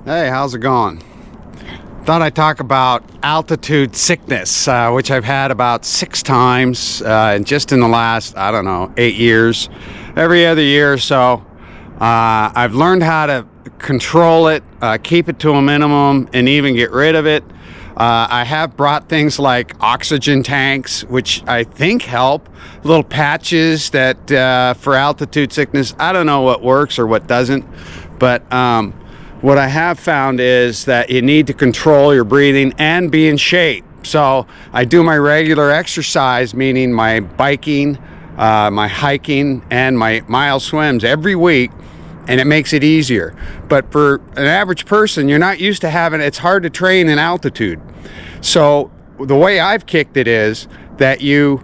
Hey, how's it going? Thought I'd talk about altitude sickness, which I've had about 6 times, and just in the last, I don't know, 8 years. Every other year or so, I've learned how to control it, keep it to a minimum, and even get rid of it. I have brought things like oxygen tanks, which I think help, little patches that for altitude sickness. I don't know what works or what doesn't, but what I have found is that you need to control your breathing and be in shape. So I do my regular exercise, meaning my biking, my hiking, and my mile swims every week, and it makes it easier. But for an average person, you're not used to having, it's hard to train in altitude. So the way I've kicked it is that you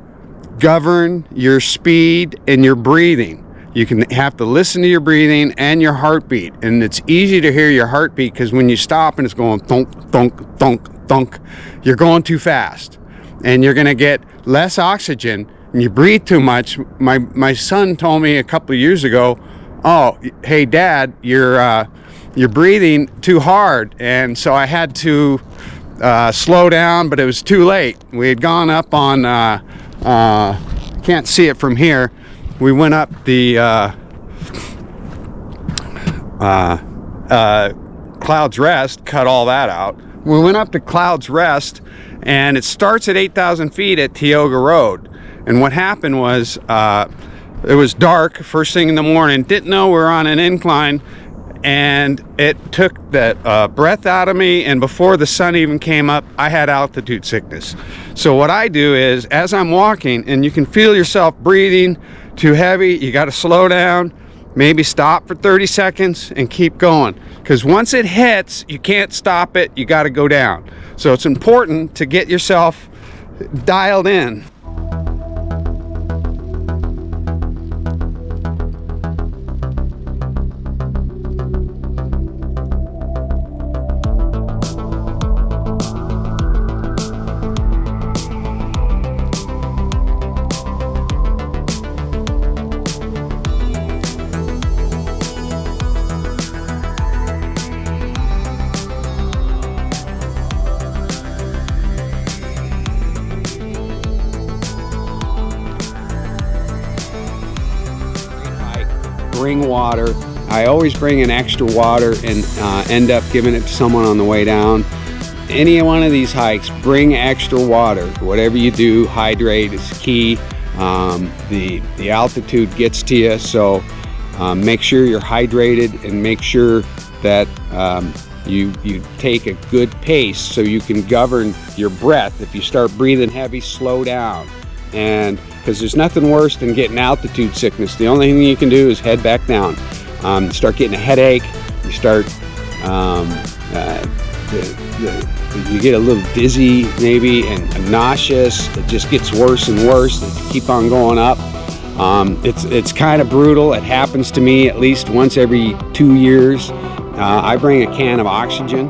govern your speed and your breathing. You can have to listen to your breathing and your heartbeat, and it's easy to hear your heartbeat because when you stop and it's going thunk, thunk, thunk, thunk, you're going too fast, and you're going to get less oxygen, and you breathe too much. My son told me a couple of years ago, "Oh, hey, Dad, you're breathing too hard," and so I had to slow down, but it was too late. We had gone up on, can't see it from here. We went up the Clouds Rest, cut all that out. We went up to Clouds Rest, and it starts at 8,000 feet at Tioga Road. And what happened was, it was dark first thing in the morning, didn't know we were on an incline, and it took that breath out of me, and before the sun even came up, I had altitude sickness. So what I do is, as I'm walking, and you can feel yourself breathing too heavy, you got to slow down, maybe stop for 30 seconds and keep going, because once it hits, you can't stop it, you got to go down. So it's important to get yourself dialed in. Bring water. I always bring an extra water and end up giving it to someone on the way down. Any one of these hikes, bring extra water. Whatever you do, hydrate is key. The altitude gets to you, so make sure you're hydrated and make sure that you take a good pace so you can govern your breath. If you start breathing heavy, slow down. And because there's nothing worse than getting altitude sickness. The only thing you can do is head back down. Start getting a headache, you start you get a little dizzy maybe and nauseous. It just gets worse and worse if you keep on going up. It's kind of brutal. It happens to me at least once every 2 years. I bring a can of oxygen.